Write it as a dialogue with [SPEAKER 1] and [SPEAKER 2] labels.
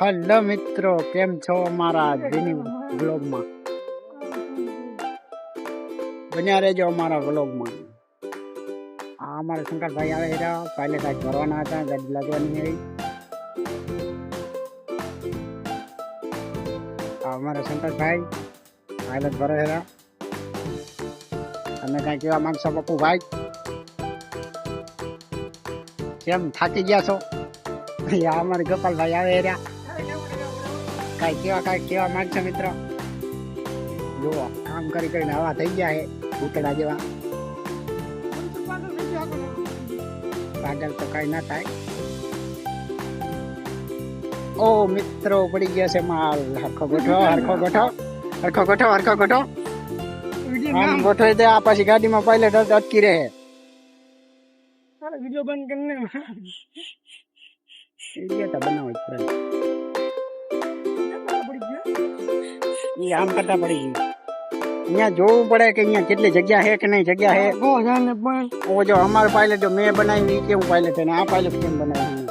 [SPEAKER 1] Hello મિત્રો, કેમ છો અમારા જૂની વ્લોગમાં? બન્યા રહેજો અમારા વ્લોગમાં. આ અમારા શંકરભાઈ આવે રહ્યા, પાયલટ આજ ભરવાના હતા, ગાડી લાગવાની આવી. આ અમારા શંકરભાઈ પાયલટ ભરે રહ્યા. તમે કઈ કહેવા માંગશો પપ્પુભાઈ? કેમ થાકી ગયા છો? આ અમારે ગોપાલભાઈ આવે રહ્યા. કઈ કેવા માંગશો મિત્રો? જુઓ, કામ કરી કરીને હવા થઈ ગયા છે ઉતડા જેવા. પાગલ તો કઈ ના થાય. ઓ મિત્રો, પડી ગયા છે માલ. હરખો ગોઠો. આમ ગોઠવી દે. આ પછી ગાડીમાં પાયલટ અટકી રહે. વિડીયો બંધ કરીને વિડીયો તો બનાવો જ પડે. આમ કરતા પડી ગયું. અહીંયા જોવું પડે કે અહીંયા કેટલી જગ્યા છે કે નહીં જગ્યા છે. ઓ જો અમારું પાયલટ જો મેં બનાવી કેવું પાયલટ છે ને આ પાયલટ કેમ બનાવ્યું.